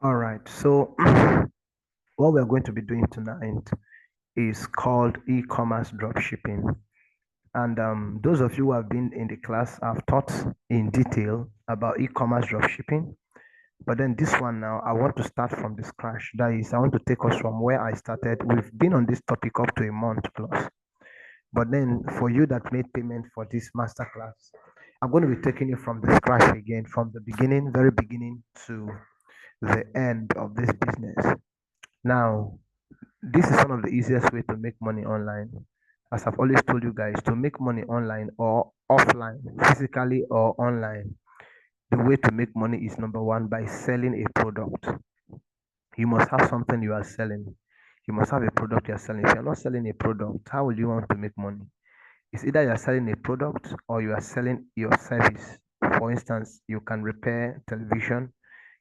All right. So what we're going to be doing tonight is called e-commerce dropshipping. And those of you who have been in the class have taught in detail about e-commerce dropshipping. But then this one now, I want to start from the scratch. That is, I want to take us from where I started. We've been on this topic up to a month plus. But then for you that made payment for this masterclass, I'm going to be taking you from the scratch again, from the beginning, very beginning to the end of this business. Now, this is one of the easiest way to make money online. As I've always told you guys, to make money online or offline, physically or online, the way to make money is number one by selling a product. You must have something you are selling. You must have a product you are selling. If you're not selling a product, how will you want to make money? It's either you are selling a product or you are selling your service. For instance, you can repair television,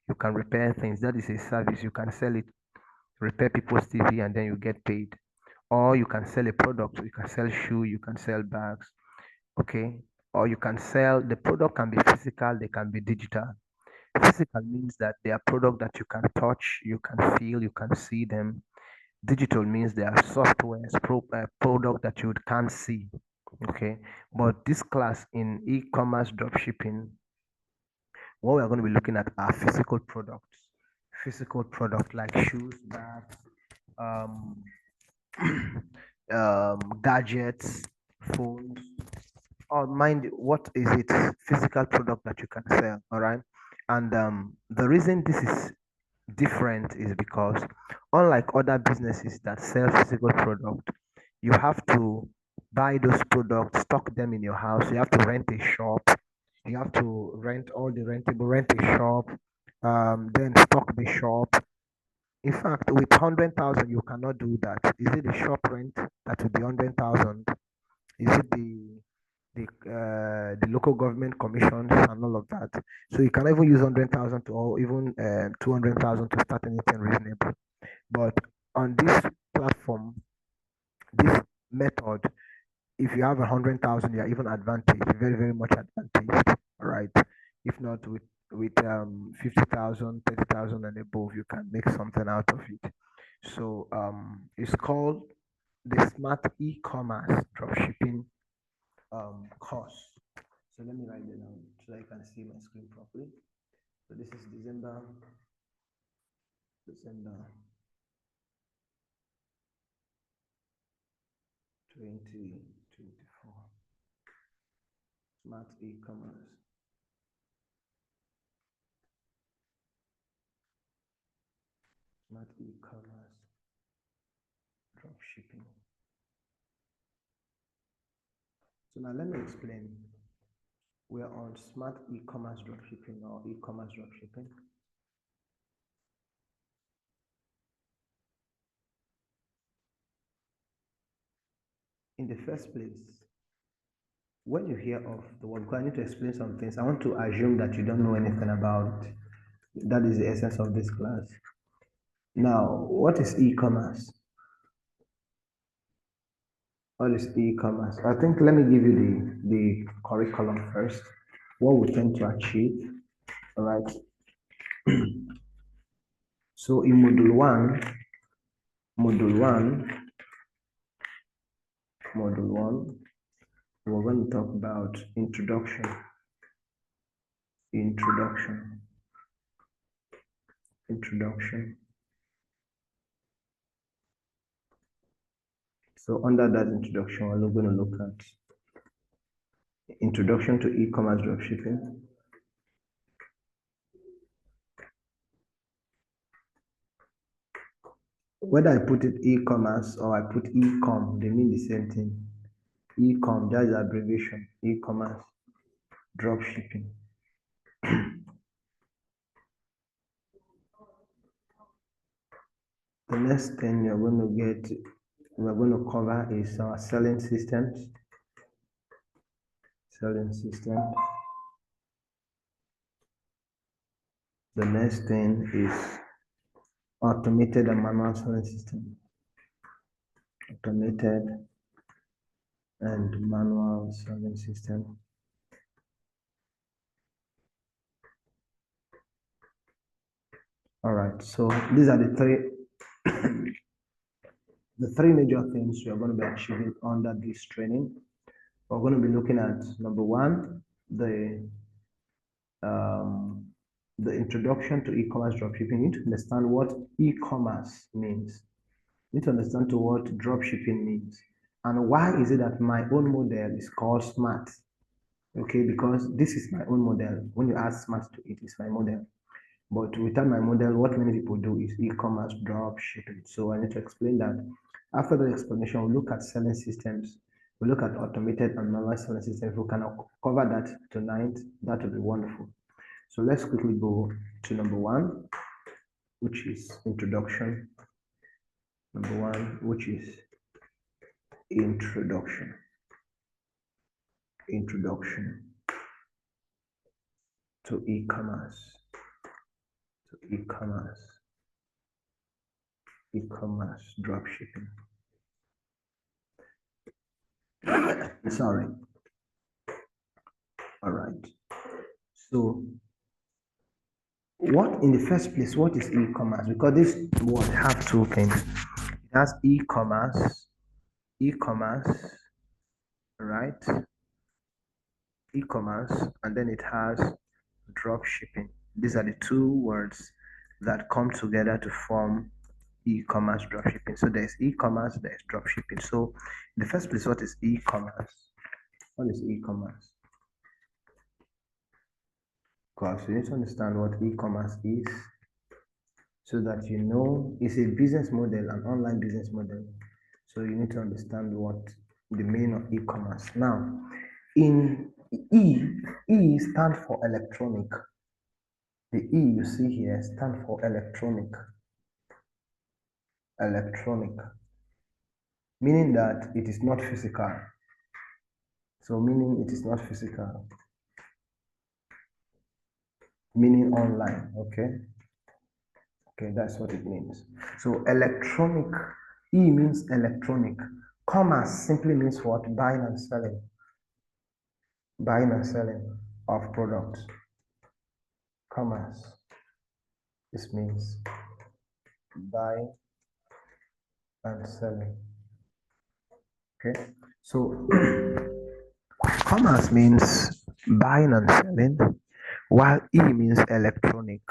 you can repair things. That is a service. You can sell it, repair people's TV, and then you get paid. Or you can sell a product. You can sell shoe, you can sell bags, okay? Or you can sell the product can be physical, they can be digital. Physical means that they are product that you can touch, you can feel, you can see them. Digital means they are softwares, product that you can't see. Okay. But this class in e-commerce dropshipping, what we're going to be looking at are physical products. Physical product like shoes, bags, um, gadgets, phones, or mind what is it? Physical product that you can sell. All right. And the reason this is different is because unlike other businesses that sell physical product, you have to buy those products, stock them in your house. You have to rent a shop. You have to rent all the rentable, rent a shop, then stock the shop. In fact, with 100,000, you cannot do that. Is it the shop rent that will be 100,000? Is it the local government commissions and all of that? So you can even use 100,000 to or even 200,000 to start anything reasonable. But on this platform, this method, if you have 100,000, you're even advantaged, very, very much advantaged, right? If not with 50,000, 30,000 and above, you can make something out of it. So it's called the Smart E-commerce Dropshipping course. So let me write it down so that you can see my screen properly. So this is December 2024. Smart e-commerce. Smart e-commerce drop shipping. So now let me explain. We are on smart e-commerce drop shipping or e-commerce drop shipping. In the first place, when you hear of the word, because I need to explain some things. I want to assume that you don't know anything about it. That is the essence of this class. Now, what is e-commerce? What is e-commerce? I think let me give you the curriculum first. What we tend to achieve, all right? So in module one, module one, we're going to talk about introduction, introduction. So under that introduction, we're going to look at introduction to e-commerce dropshipping. Whether I put it e-commerce or I put e-com, they mean the same thing. E-com, that is abbreviation, e-commerce dropshipping. The next thing we're going to cover is our selling systems. Selling system. The next thing is automated and manual selling system. Automated and manual selling system. All right, so these are the three major things we are going to be achieving under this training. We're going to be looking at number one, um, the introduction to e-commerce dropshipping. You need to understand what e-commerce means. You need to understand to what dropshipping means. And why is it that my own model is called SMART? Okay, because this is my own model. When you add SMART to it, it's my model. But without my model, what many people do is e-commerce drop shipping. So I need to explain that. After the explanation, we'll look at selling systems. We'll look at automated and manual selling systems. If we can cover that tonight, that would be wonderful. So let's quickly go to number one, which is introduction. Number one, which is introduction. Introduction to e-commerce. To e-commerce. E-commerce dropshipping. Sorry. All right. So, what in the first place, what is e-commerce? Because this word have two things. It has e-commerce, right? E-commerce, and then it has drop shipping. These are the two words that come together to form e-commerce dropshipping. So there's e-commerce, there's dropshipping. So in the first place, what is e-commerce? What is e-commerce? Because you need to understand what e-commerce is so that you know it's a business model, an online business model. So you need to understand what the meaning of e-commerce. Now, in E stands for electronic. The E you see here stands for electronic. Electronic, meaning that it is not physical. So meaning it is not physical. Meaning online, okay? Okay, that's what it means. So electronic, E means electronic. Commerce simply means what? Buying and selling. Buying and selling of products. Commerce. This means buying and selling. Okay, so commerce means buying and selling, while E means electronic.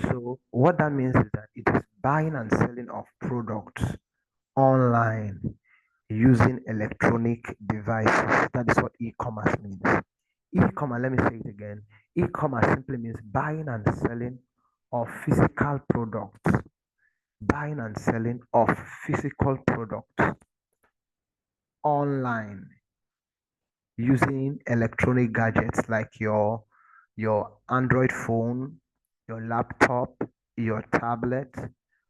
So what that means is that it is buying and selling of products online using electronic devices. That is what e-commerce means. E-commerce, let me say it again. E-commerce simply means buying and selling of physical products. Buying and selling of physical products online using electronic gadgets like your Android phone, your laptop, your tablet.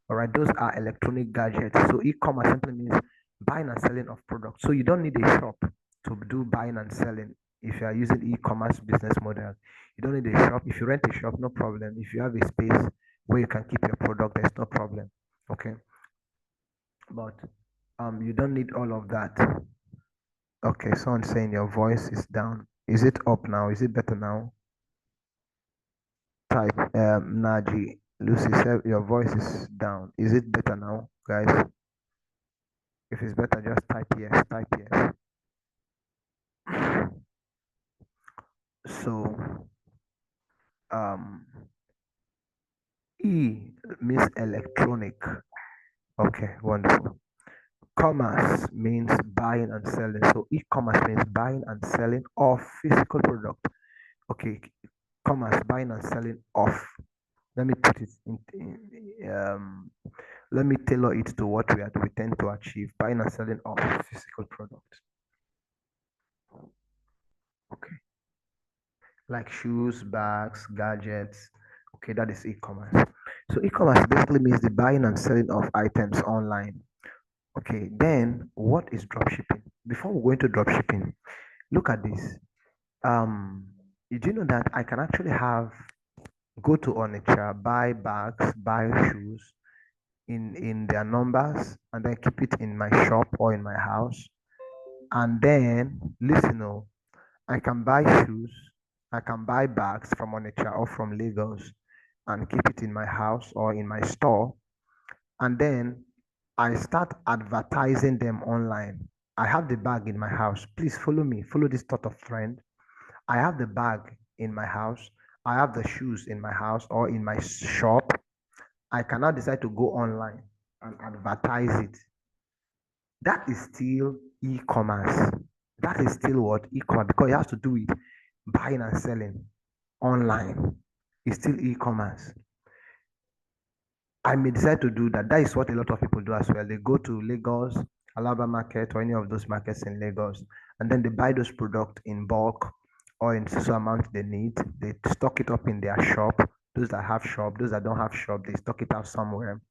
All right, those are electronic gadgets. So e-commerce simply means buying and selling of products. So you don't need a shop to do buying and selling. If you are using e-commerce business model, you don't need a shop. If you rent a shop, no problem. If you have a space where you can keep your product, there's no problem. Okay, but you don't need all of that. Okay, someone saying your voice is down. Is it up now? Is it better now? Type Naji. Lucy said your voice is down. Is it better now, guys? If it's better, just type yes. Type yes. So E means electronic. Okay, wonderful. Commerce means buying and selling. So e-commerce means buying and selling of physical product. Okay, commerce, buying and selling of. Let me put it let me tailor it to what we tend to achieve, buying and selling of physical products. Okay, like shoes, bags, gadgets. Okay, that is e-commerce. So e-commerce basically means the buying and selling of items online. Okay, then what is dropshipping? Before we go into dropshipping, look at this. Did you know that I can actually go to Onitsha, buy bags, buy shoes in their numbers, and then keep it in my shop or in my house? And then listen, I can buy shoes, I can buy bags from Onitsha or from Lagos, and keep it in my house or in my store. And then I start advertising them online. I have the bag in my house. Please follow me. Follow this thought of trend. I have the bag in my house. I have the shoes in my house or in my shop. I cannot decide to go online and advertise it. That is still e-commerce. That is still what? E-commerce, because it has to do with buying and selling online. It's still e-commerce. I may decide to do that. That is what a lot of people do as well. They go to Lagos, Alaba market, or any of those markets in Lagos, and then they buy those products in bulk or in so amount they need. They stock it up in their shop. Those that have shop, those that don't have shop, they stock it out somewhere.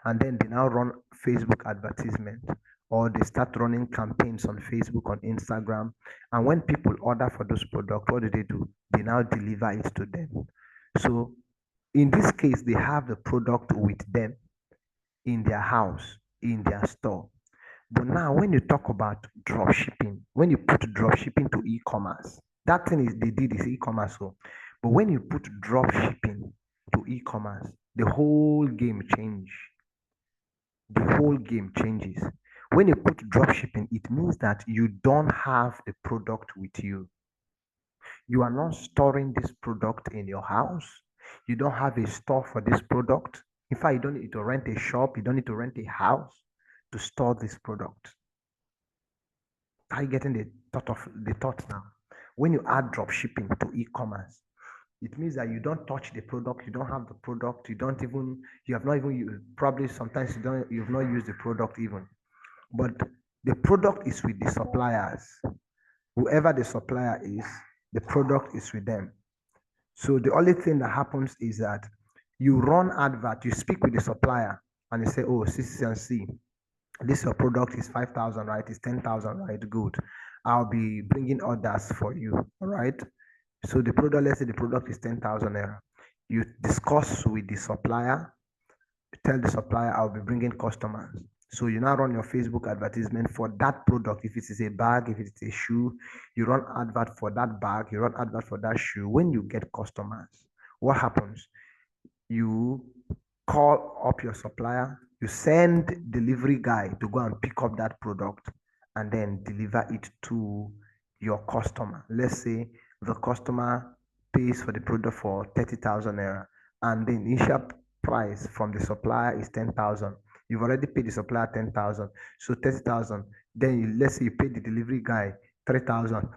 And then they now run Facebook advertisement, or they start running campaigns on Facebook, on Instagram. And when people order for those products, what do? They now deliver it to them. So in this case, they have the product with them in their house, in their store. But now, when you talk about drop shipping, when you put drop shipping to e-commerce, that thing is they did is e-commerce. So, but when you put drop shipping to e-commerce, the whole game change. The whole game changes. When you put drop shipping, it means that you don't have the product with you. You are not storing this product in your house. You don't have a store for this product. In fact, you don't need to rent a shop. You don't need to rent a house to store this product. Are you getting the thought now? When you add drop shipping to e-commerce, it means that you don't touch the product, you don't have the product, you have not even used, probably sometimes you've not used the product even. But the product is with the suppliers. Whoever the supplier is, the product is with them. So the only thing that happens is that you run advert, you speak with the supplier, and you say, oh, C, this your product is 5,000, right? It's 10,000, right? Good. I'll be bringing orders for you, all right? So the product, let's say the product is 10,000 naira. You discuss with the supplier, tell the supplier, I'll be bringing customers. So you now run your Facebook advertisement for that product. If it is a bag, if it's a shoe, you run advert for that bag, you run advert for that shoe. When you get customers, what happens? You call up your supplier, you send delivery guy to go and pick up that product and then deliver it to your customer. Let's say the customer pays for the product for 30,000 naira and the initial price from the supplier is 10,000. You've already paid the supplier 10,000, so 30,000. Then let's say you pay the delivery guy 3,000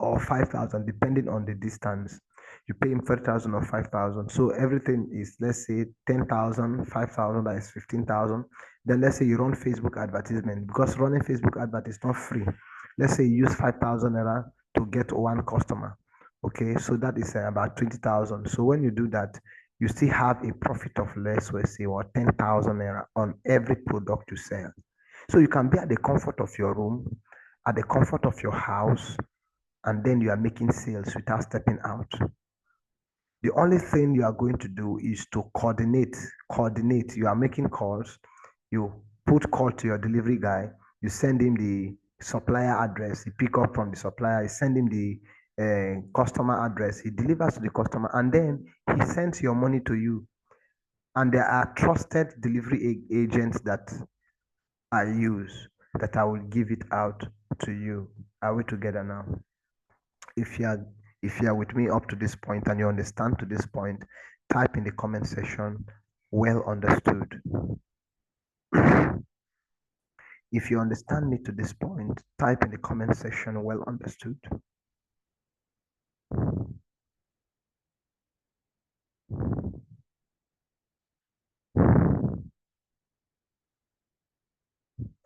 or 5,000 depending on the distance. You pay him 30,000 or 5,000. So everything is, let's say 10,000, 5,000, that is 15,000. Then let's say you run Facebook advertisement, because running Facebook advert is not free. Let's say you use 5,000 naira to get one customer. Okay, so that is about 20,000. So when you do that, you still have a profit of, let's say, what, 10,000 naira on every product you sell. So you can be at the comfort of your room, at the comfort of your house, and then you are making sales without stepping out. The only thing you are going to do is to coordinate. You are making calls. You put call to your delivery guy. You send him the supplier address. He pick up from the supplier. You send him the customer address. He delivers to the customer, and then he sends your money to you. And there are trusted delivery agents that I use that I will give it out to you. Are we together now? If you are with me up to this point and you understand to this point, type in the comment section, well understood. If you understand me to this point, type in the comment section, well understood.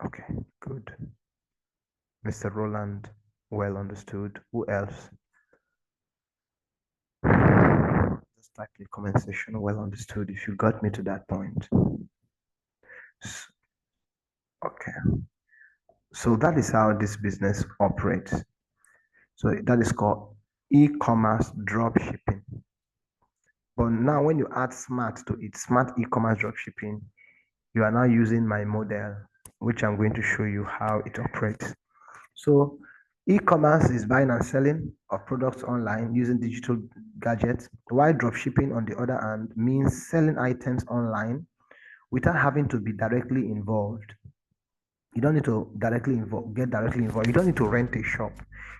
Okay, good. Mr. Roland, well understood. Who else? Just type in the comment section, well understood, if you got me to that point. Okay. So that is how this business operates. So that is called e-commerce drop shipping. But now when you add smart to it, smart e-commerce drop shipping, you are now using my model, which I'm going to show you how it operates. So E-commerce is buying and selling of products online using digital gadgets, while dropshipping, on the other hand, means selling items online without having to be directly involved. You don't need to get directly involved. You don't need to rent a shop.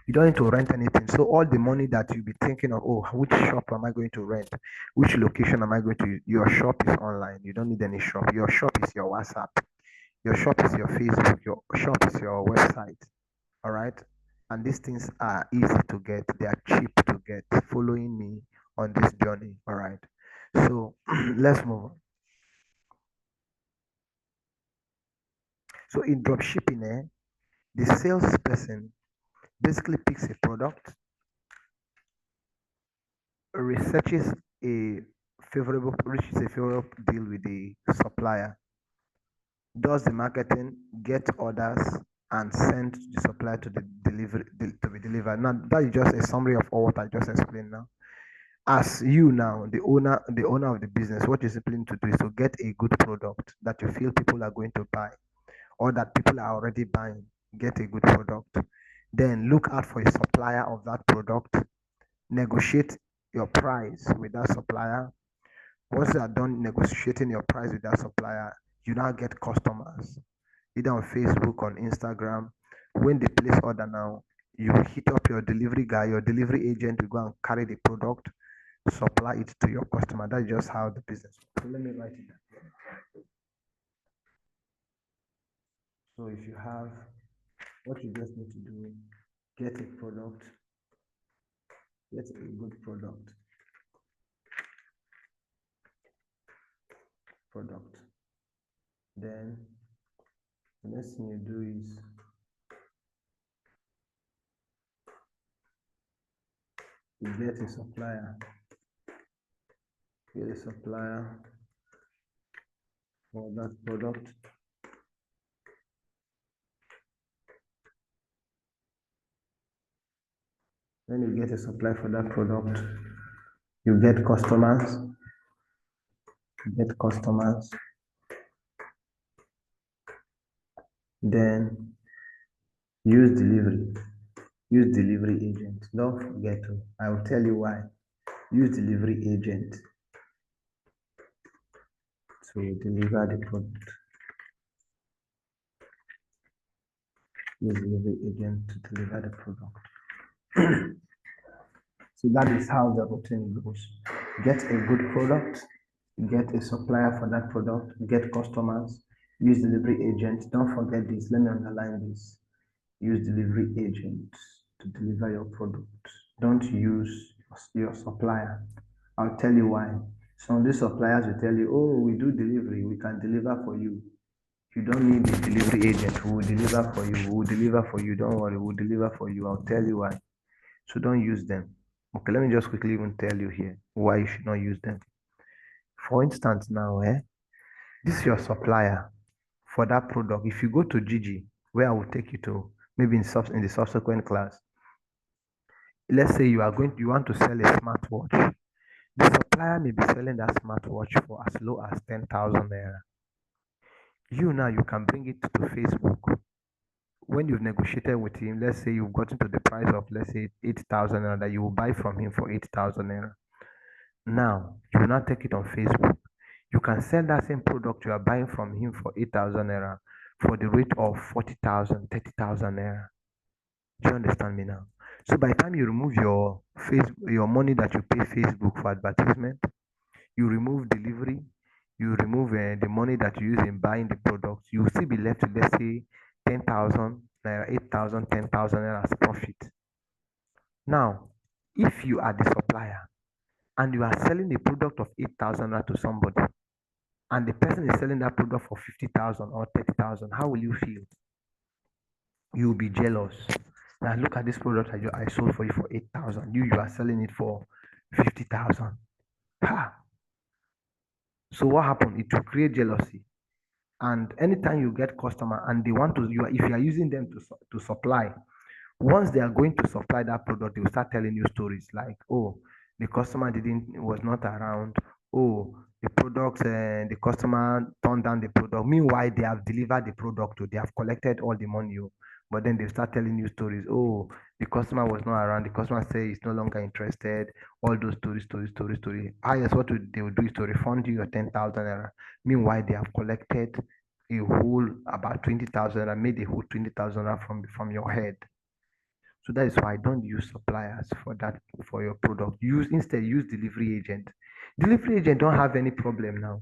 You don't need to rent anything. So all the money that you'll be thinking of, oh, which shop am I going to rent? Which location am I going to use? Your shop is online. You don't need any shop. Your shop is your WhatsApp. Your shop is your Facebook. Your shop is your website. All right. And these things are easy to get. They are cheap to get. Following me on this journey. All right. So let's move on. So in dropshipping, the salesperson basically picks a product, reaches a favorable deal with the supplier, does the marketing, get orders, and send the supplier to the delivery to be delivered. Now that is just a summary of all what I just explained now. As you now, the owner of the business, what you simply need to do is to get a good product that you feel people are going to buy or that people are already buying. Get a good product. Then look out for a supplier of that product. Negotiate your price with that supplier. Once you are done negotiating your price with that supplier, you now get customers, either on Facebook, on Instagram. When they place order now, you hit up your delivery guy, your delivery agent will go and carry the product, supply it to your customer. That's just how the business works. So let me write it down. So if you have, what you just need to do, get a product, get a good product. Then the next thing you do is you get a supplier. Get a supplier for that product. When you get a supply for that product, you get customers. Then use delivery agent. Don't forget to, I will tell you why. Use delivery agent to deliver the product. Use delivery agent to deliver the product. So that is how the routine goes. Get a good product, get a supplier for that product, get customers, use delivery agent. Don't forget this, let me underline this. Use delivery agent to deliver your product. Don't use your supplier. I'll tell you why. Some of these suppliers will tell you, oh, we do delivery, we can deliver for you. You don't need a delivery agent who will deliver for you, who will deliver for you. Don't worry, we'll deliver for you. I'll tell you why. So don't use them. Okay, let me just quickly even tell you here why you should not use them. For instance, now, this is your supplier for that product. If you go to Gigi, where I will take you to, maybe in the subsequent class, let's say you want to sell a smartwatch. The supplier may be selling that smartwatch for as low as 10,000 naira. You now, you can bring it to Facebook. When you've negotiated with him, let's say you've gotten to the price of, let's say, 8,000 naira, that you will buy from him for 8,000 naira. Now, you will not take it on Facebook. You can sell that same product you are buying from him for 8,000 naira for the rate of 40,000, 30,000 naira. Do you understand me now? So by the time you remove your money that you pay Facebook for advertisement, you remove delivery, you remove the money that you use in buying the product, you will still be left with, let's say, 10,000 naira, 8,000, 10,000 naira as profit. Now, if you are the supplier and you are selling a product of 8,000 naira to somebody, and the person is selling that product for 50,000 or 30,000, how will you feel? You will be jealous. Now look at this product I sold for you for 8,000. You are selling it for 50,000. Ha! So what happened? It will create jealousy. And anytime you get customer and they want to, if you are using them to supply, once they are going to supply that product, they will start telling you stories like, oh, the customer was not around. Oh, the customer turned down the product. Meanwhile, they have delivered the product, they have collected all the money. But then they start telling you stories. Oh, the customer was not around. The customer said he's no longer interested. All those stories. Highest what they will do is to refund you your 10,000 naira. Meanwhile, they have collected a whole about 20,000 and made a whole 20,000 naira from your head. So that is why I don't use suppliers for that for your product. Use delivery agent. Delivery agent don't have any problem now.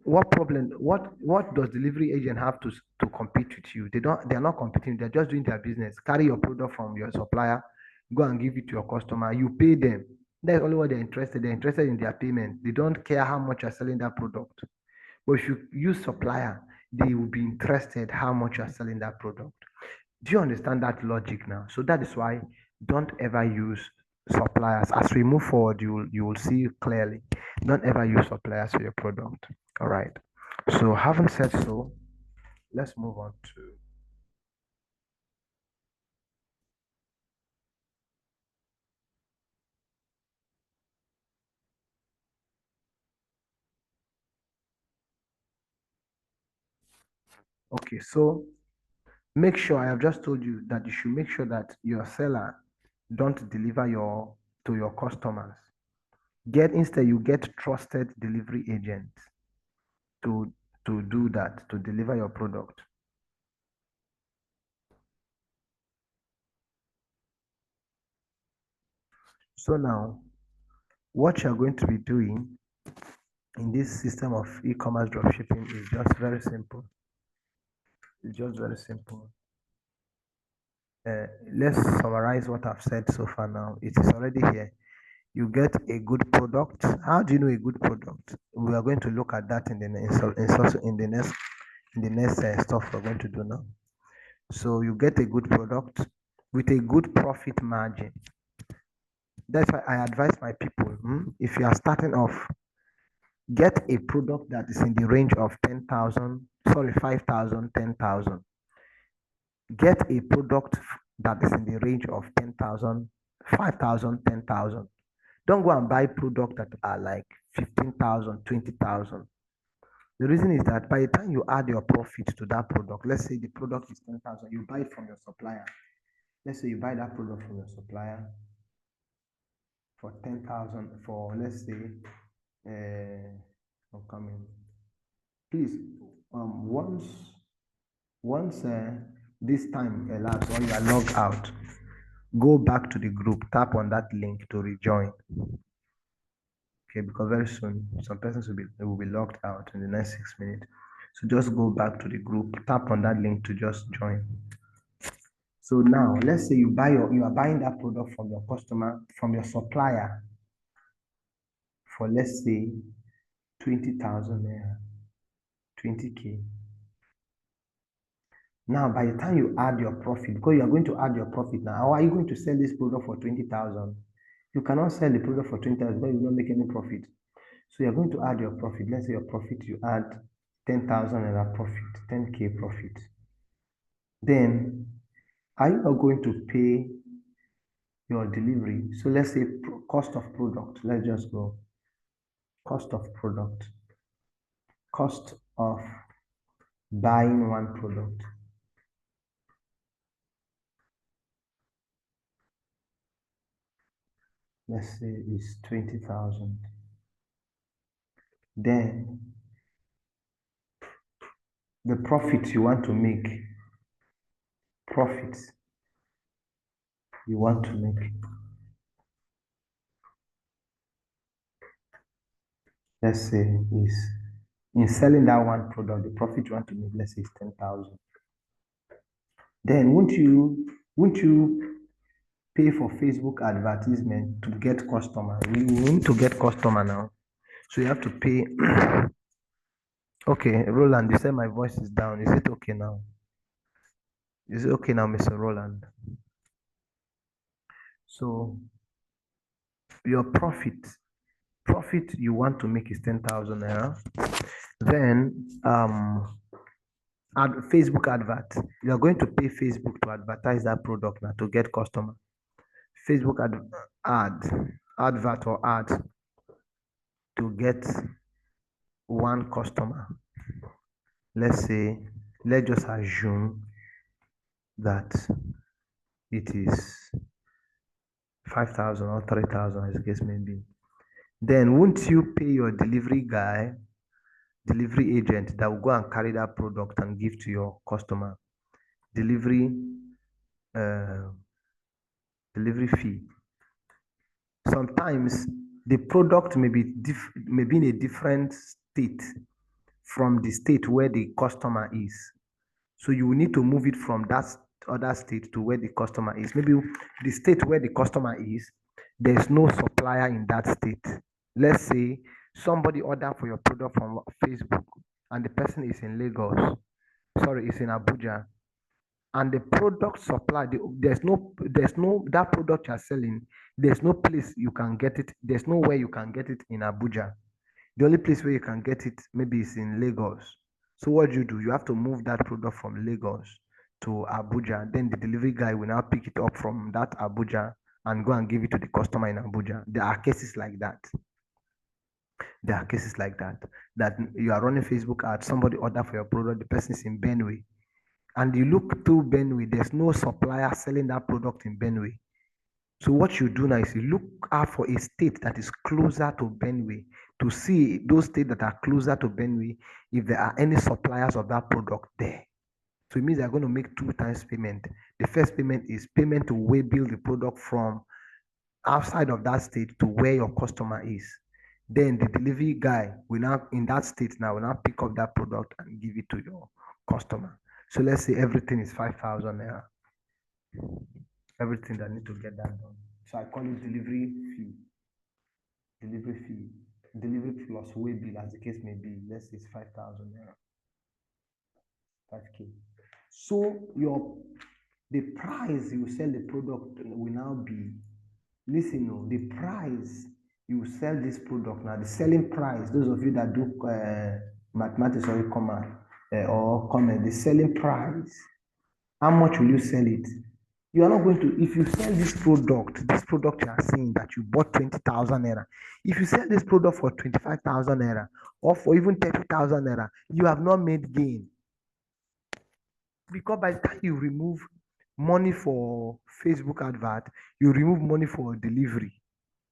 What problem? What does delivery agent have to compete with you? They are not competing. They're just doing their business. Carry your product from your supplier, go and give it to your customer. You pay them. That's only what they're interested. They're interested in their payment. They don't care how much you're selling that product. But if you use supplier, they will be interested how much you're selling that product. Do you understand that logic now? So that is why don't ever use suppliers. As we move forward, you will see clearly. Don't ever use suppliers for your product. All right. So having said so, let's move on to okay. So make sure I have just told you that you should make sure that your seller don't deliver your to your customers. Instead you get trusted delivery agents to do that to deliver your product. So now what you're going to be doing in this system of e-commerce dropshipping is just very simple. It's just very simple. Let's summarize what I've said so far now. It is already here. You get a good product. How do you know a good product? We are going to look at that in the next stuff we're going to do now. So you get a good product with a good profit margin. That's why I advise my people, if you are starting off, get a product that is in the range of 10,000, sorry, 5,000, 10,000. Get a product that is in the range of 10,000, 5,000, 10,000. Don't go and buy products that are like 15,000, 20,000. The reason is that by the time you add your profit to that product, let's say the product is 10,000, you buy it from your supplier. Let's say you buy that product from your supplier for 10,000 for, let's say, I'm coming. Please, once this time elapses or you are logged out, go back to the group, tap on that link to rejoin. Okay, because very soon some persons will be logged out in the next 6 minutes. So just go back to the group, tap on that link to just join. So now let's say you are buying that product from your customer, from your supplier for, let's say, 20,000 naira, 20K. Now, by the time you add your profit, because you are going to add your profit now, how are you going to sell this product for 20,000? You cannot sell the product for 20,000 because you don't make any profit. So you're going to add your profit. Let's say your profit, you add 10,000 naira profit, 10K profit. Then, are you not going to pay your delivery? So let's say cost of product. Let's just go cost of product, cost of buying one product. Let's say it's 20,000. Then the profit you want to make, profits you want to make, let's say is in selling that one product, the profit you want to make, let's say is 10,000. Then won't you pay for Facebook advertisement to get customer? We need to get customer now. So you have to pay. Okay, Roland, you said my voice is down. Is it okay now? Is it okay now, Mr. Roland? So your profit you want to make is 10,000 naira. Then Facebook advert. You are going to pay Facebook to advertise that product now to get customer. Facebook advert or ad to get one customer. Let's just assume that it is 5,000 or 3,000, as the case may be. Then won't you pay your delivery guy, delivery agent that will go and carry that product and give to your customer delivery delivery fee? Sometimes the product may be in a different state from the state where the customer is. So you will need to move it from that other state to where the customer is. Maybe the state where the customer is, there's no supplier in that state. Let's say somebody ordered for your product from Facebook and the person is in Lagos, is in Abuja, and the product supply, there's no that product you're selling, there's no place you can get it, there's nowhere you can get it in Abuja. The only place where you can get it maybe is in Lagos. So what do? You have to move that product from Lagos to Abuja. Then the delivery guy will now pick it up from that Abuja and go and give it to the customer in Abuja. There are cases like that. That you are running Facebook ads, somebody order for your product, the person is in Benue, and you look through Benue, there's no supplier selling that product in Benue. So what you do now is you look out for a state that is closer to Benue to see those states that are closer to Benue if there are any suppliers of that product there. So it means they're going to make 2 times payment. The first payment is payment to waybill the product from outside of that state to where your customer is. Then the delivery guy will now, in that state now, will now pick up that product and give it to your customer. So let's say everything is 5,000 naira. Everything that need to get that done. So I call it delivery fee. Delivery plus waybill, as the case may be. Let's say it's 5,000 naira. 5K. So the price you sell the product will now be, listen, the price you sell this product now, the selling price, those of you that do mathematics or comment, the selling price, how much will you sell it? You are not going to, if you sell this product you are saying that you bought 20,000 naira, if you sell this product for 25,000 naira or for even 30,000 naira, you have not made gain. Because by the time you remove money for Facebook advert, you remove money for delivery,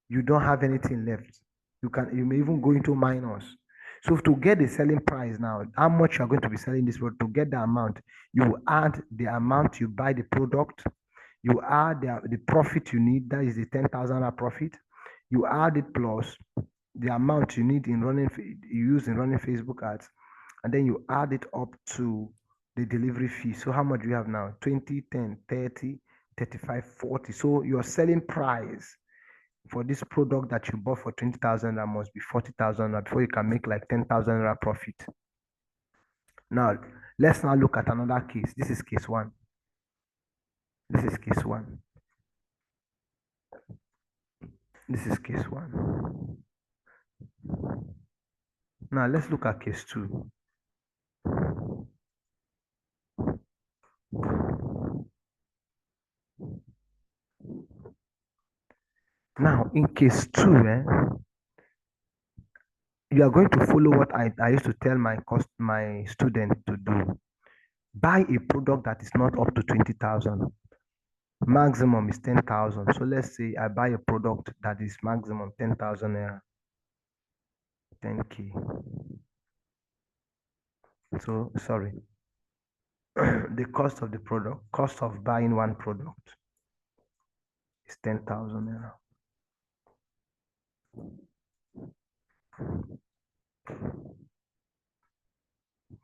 you don't have anything left. You may even go into minus. So to get the selling price now, how much you are going to be selling this product, to get the amount, you add the amount you buy the product, you add the profit you need, that is the 10,000 profit, you add it plus the amount you need you use in running Facebook ads, and then you add it up to the delivery fee. So how much do you have now? 20, 10, 30, 35, 40. So your selling price for this product that you bought for 20,000 must be 40,000 before you can make like 10,000 profit. Now, let's now look at another case. This is case 1. This is case 1. This is case 1. Now, let's look at case 2. Now, in case 2, you are going to follow what I used to tell my students to do. Buy a product that is not up to 20,000. Maximum is 10,000. So let's say I buy a product that is maximum 10,000 naira. 10K. So, sorry. The cost of the product, cost of buying one product is 10,000 naira.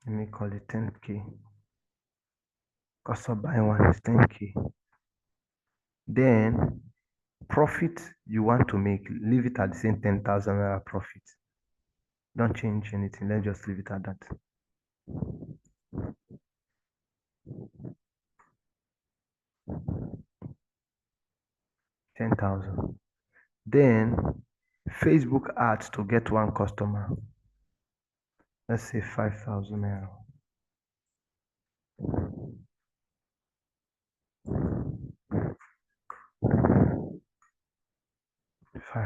Let me call it 10K. Cost of buying one is 10K. Then profit you want to make, leave it at the same 10,000 naira profit. Don't change anything. Let's just leave it at that. 10,000. Then Facebook ads to get one customer. Let's say 5,000 naira.